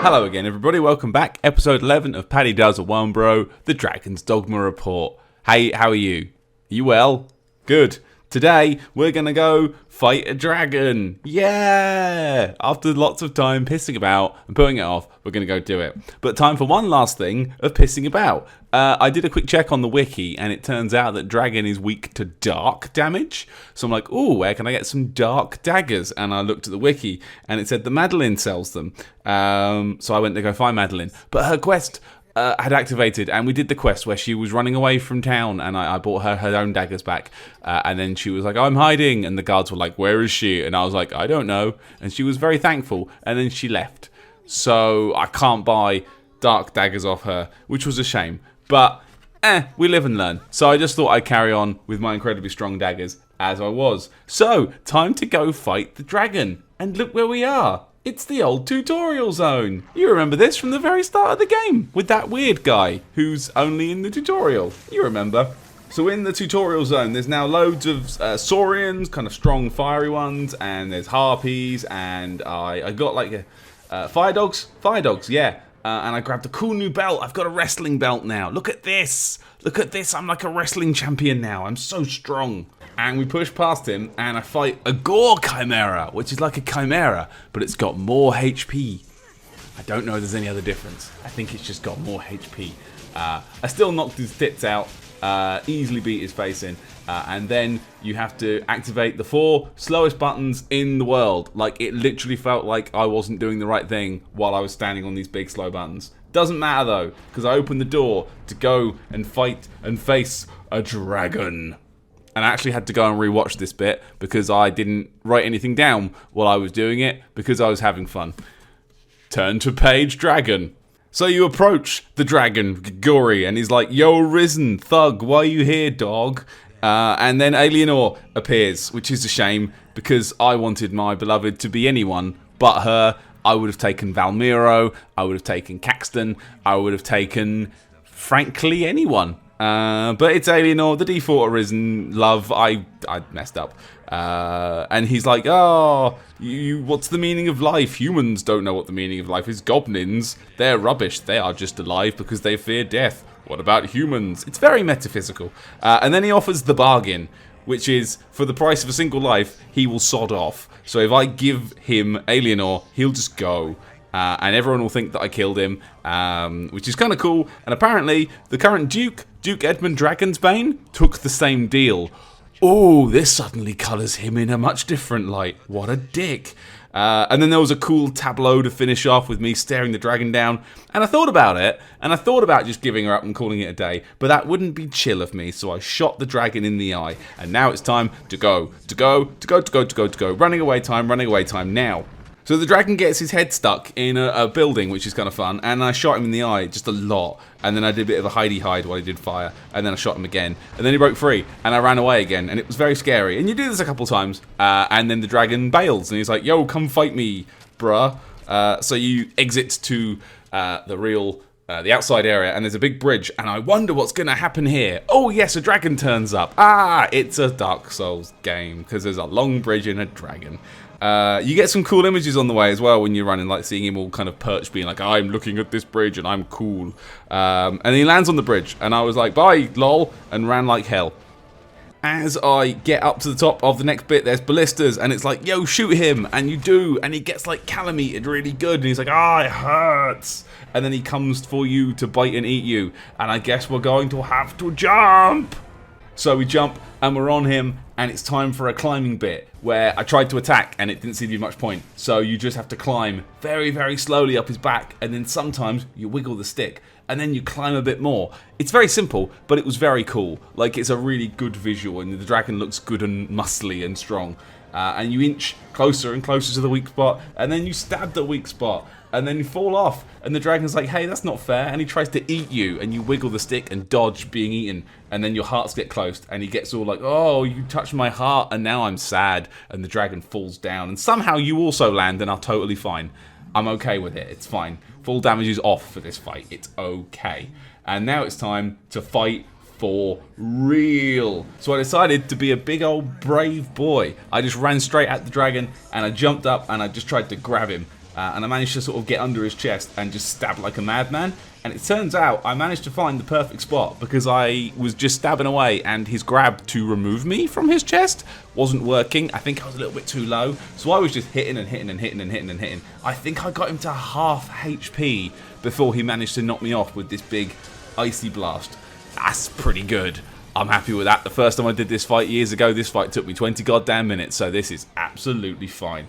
Hello again, everybody. Welcome back. Episode 11 of Paddy Does a One Bro, the Dragon's Dogma Report. Hey, how are you? Are you well? Good. Today, we're going to go fight a dragon. Yeah! After lots of time pissing about and putting it off, we're going to go do it. But time for one last thing of pissing about. I did a quick check on the wiki, and it turns out that dragon is weak to dark damage. So I'm like, ooh, where can I get some dark daggers? And I looked at the wiki, and it said that Madeline sells them. So I went to go find Madeline. But her quest had activated, and we did the quest where she was running away from town, and I bought her own daggers back. And then she was like, I'm hiding. And the guards were like, where is she? And I was like, I don't know. And she was very thankful. And then she left. So I can't buy dark daggers off her, which was a shame. But, we live and learn. So I just thought I'd carry on with my incredibly strong daggers as I was. So, time to go fight the dragon. And look where we are. It's the old tutorial zone. You remember this from the very start of the game with that weird guy who's only in the tutorial. You remember. So in the tutorial zone, there's now loads of saurians, kind of strong fiery ones, and there's harpies, and I got like fire dogs, yeah. And I grabbed a cool new belt. I've got a wrestling belt now. Look at this. Look at this. I'm like a wrestling champion now. I'm so strong. And we push past him, and I fight a gore chimera, which is like a chimera, but it's got more HP. I don't know if there's any other difference. I think it's just got more HP. I still knocked his tits out, easily beat his face in, and then you have to activate the 4 slowest buttons in the world. Like, it literally felt like I wasn't doing the right thing while I was standing on these big slow buttons. Doesn't matter though, because I opened the door to go and fight and face a dragon. And I actually had to go and rewatch this bit because I didn't write anything down while I was doing it because I was having fun. Turn to page dragon. So you approach the dragon, Grigori, and he's like, yo, Risen, thug, why are you here, dog? And then Alienor appears, which is a shame because I wanted my beloved to be anyone but her. I would have taken Valmiro, I would have taken Caxton, I would have taken, frankly, anyone. But it's Alienor, the default Arisen love. I messed up. And he's like, oh, what's the meaning of life? Humans don't know what the meaning of life is. Goblins, they're rubbish. They are just alive because they fear death. What about humans? It's very metaphysical. And then he offers the bargain, which is, for the price of a single life, he will sod off. So if I give him Alienor, he'll just go. And everyone will think that I killed him, which is kind of cool. And apparently, the current Duke Edmund Dragonsbane, took the same deal. Oh, this suddenly colours him in a much different light. What a dick. And then there was a cool tableau to finish off with me staring the dragon down. And I thought about it, and I thought about just giving her up and calling it a day. But that wouldn't be chill of me, so I shot the dragon in the eye. And now it's time to go. Running away time now. So the dragon gets his head stuck in a building, which is kind of fun, and I shot him in the eye just a lot, and then I did a bit of a hidey-hide while he did fire, and then I shot him again, and then he broke free, and I ran away again, and it was very scary. And you do this a couple times, and then the dragon bails, and he's like, yo, come fight me, bruh. So you exit to the outside area, and there's a big bridge, and I wonder what's going to happen here. Oh yes, a dragon turns up. It's a Dark Souls game, because there's a long bridge and a dragon. You get some cool images on the way as well when you're running, like seeing him all kind of perched, being like, I'm looking at this bridge and I'm cool. And he lands on the bridge, and I was like, bye, lol, and ran like hell. As I get up to the top of the next bit, there's ballistas, and it's like, yo, shoot him, and you do, and he gets like calamited really good, and he's like, it hurts. And then he comes for you to bite and eat you, and I guess we're going to have to jump. So we jump, and we're on him, and it's time for a climbing bit, where I tried to attack, and it didn't seem to be much point. So you just have to climb very, very slowly up his back, and then sometimes you wiggle the stick, and then you climb a bit more. It's very simple, but it was very cool. Like, it's a really good visual, and the dragon looks good and muscly and strong. And you inch closer and closer to the weak spot, and then you stab the weak spot, and then you fall off, and the dragon's like, hey, that's not fair, and he tries to eat you, and you wiggle the stick and dodge being eaten, and then your hearts get closed, and he gets all like, oh, you touched my heart, and now I'm sad, and the dragon falls down, and somehow you also land and are totally fine. I'm okay with it, it's fine. Full damage is off for this fight, it's okay. And now it's time to fight for real. So I decided to be a big old brave boy. I just ran straight at the dragon, and I jumped up, and I just tried to grab him. and I managed to sort of get under his chest and just stab like a madman. And it turns out I managed to find the perfect spot because I was just stabbing away and his grab to remove me from his chest wasn't working. I think I was a little bit too low, so I was just hitting and hitting and hitting and hitting and hitting. I think I got him to half HP before he managed to knock me off with this big icy blast. That's pretty good. I'm happy with that. The first time I did this fight years ago, this fight took me 20 goddamn minutes, so this is absolutely fine.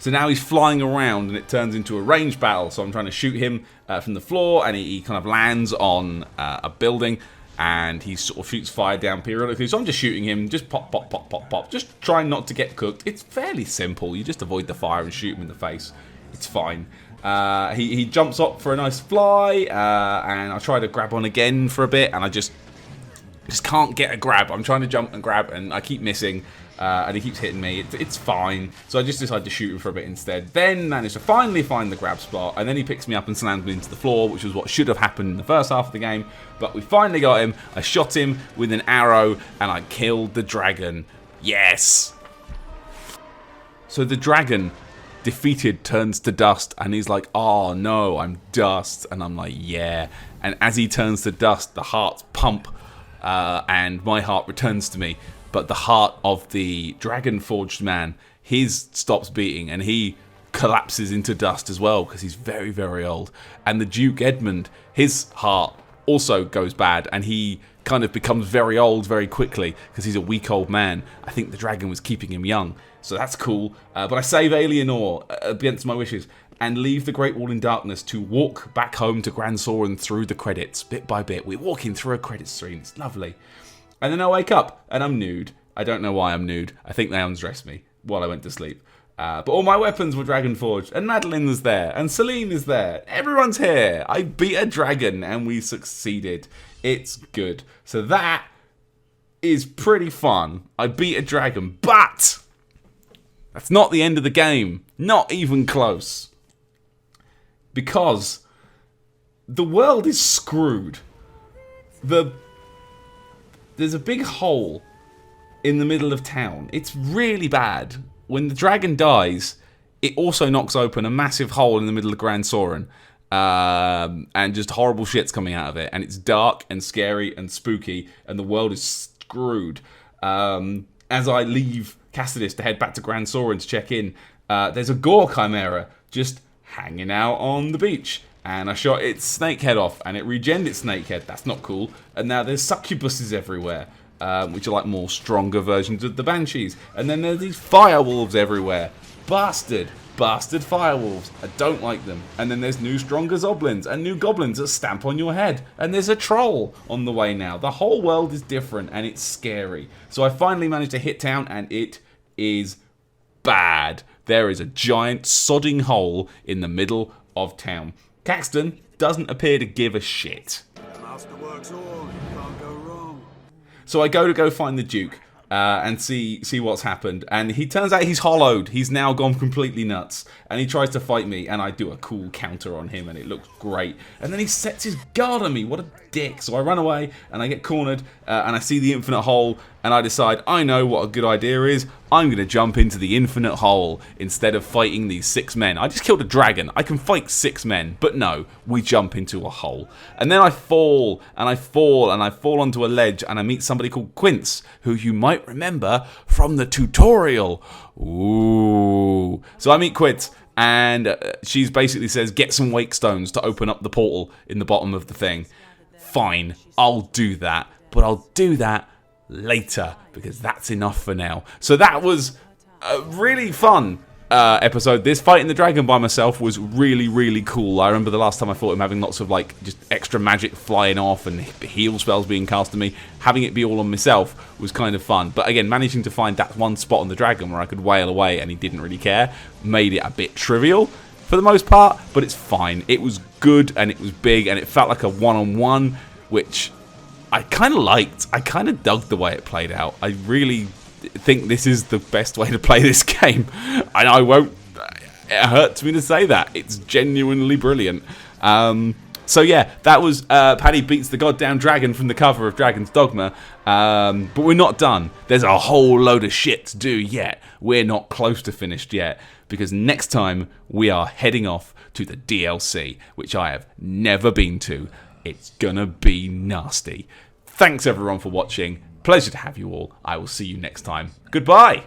So now he's flying around and it turns into a range battle. So I'm trying to shoot him from the floor, and he kind of lands on a building, and he sort of shoots fire down periodically. So I'm just shooting him, just pop, pop, pop, pop, pop, just trying not to get cooked. It's fairly simple. You just avoid the fire and shoot him in the face. It's fine. He jumps up for a nice fly, and I try to grab on again for a bit, and I just can't get a grab. I'm trying to jump and grab, and I keep missing. And he keeps hitting me. It's fine. So I just decide to shoot him for a bit instead. Then manage to finally find the grab spot. And then he picks me up and slams me into the floor, which was what should have happened in the first half of the game. But we finally got him. I shot him with an arrow and I killed the dragon. Yes! So the dragon, defeated, turns to dust. And he's like, oh no, I'm dust. And I'm like, yeah. And as he turns to dust, the hearts pump. And my heart returns to me. But the heart of the dragon-forged man, his stops beating, and he collapses into dust as well, because he's very, very old. And the Duke Edmund, his heart also goes bad, and he kind of becomes very old very quickly, because he's a weak old man. I think the dragon was keeping him young, so that's cool. But I save Alienor against my wishes, and leave the Great Wall in darkness to walk back home to Gran Soren through the credits, bit by bit. We're walking through a credit screen, it's lovely. And then I wake up, and I'm nude. I don't know why I'm nude. I think they undressed me while I went to sleep. But all my weapons were dragon forged, and Madeline was there, and Celine is there. Everyone's here. I beat a dragon, and we succeeded. It's good. So that is pretty fun. I beat a dragon, but that's not the end of the game. Not even close. Because the world is screwed. There's a big hole in the middle of town. It's really bad. When the dragon dies, it also knocks open a massive hole in the middle of Gran Soren. And just horrible shit's coming out of it. And it's dark and scary and spooky. And the world is screwed. As I leave Cassidus to head back to Gran Soren to check in, there's a Gore Chimera just hanging out on the beach. And I shot its snake head off, and it regened its snake head. That's not cool. And now there's succubuses everywhere, which are like more stronger versions of the banshees. And then there's these fire wolves everywhere. Bastard fire wolves. I don't like them. And then there's new stronger zoblins and new goblins that stamp on your head. And there's a troll on the way now. The whole world is different, and it's scary. So I finally managed to hit town, and it is bad. There is a giant sodding hole in the middle of town. Caxton doesn't appear to give a shit. So I go find the Duke and see what's happened. And he turns out he's hollowed. He's now gone completely nuts. And he tries to fight me, and I do a cool counter on him, and it looks great. And then he sets his guard on me. What a dick. So I run away, and I get cornered, and I see the infinite hole, and I decide, I know what a good idea is. I'm going to jump into the infinite hole instead of fighting these 6 men. I just killed a dragon. I can fight 6 men. But no, we jump into a hole. And then I fall, and I fall, and I fall onto a ledge, and I meet somebody called Quince, who you might remember from the tutorial. Ooh. So I meet Quince, and she basically says, get some wake stones to open up the portal in the bottom of the thing. Fine, I'll do that. But I'll do that later, because that's enough for now. So that was a really fun episode. This fighting the dragon by myself was really, really cool. I remember the last time I fought him having lots of like just extra magic flying off and heal spells being cast on me. Having it be all on myself was kind of fun. But again, managing to find that one spot on the dragon where I could wail away and he didn't really care made it a bit trivial for the most part, but it's fine. It was good, and it was big, and it felt like a one-on-one, which I kind of liked. I kind of dug the way it played out. I really think this is the best way to play this game. And I won't... It hurts me to say that. It's genuinely brilliant. So So yeah, that was Paddy beats the goddamn dragon from the cover of Dragon's Dogma. But we're not done. There's a whole load of shit to do yet. We're not close to finished yet, because next time we are heading off to the DLC, which I have never been to. It's gonna be nasty. Thanks everyone for watching. Pleasure to have you all. I will see you next time. Goodbye.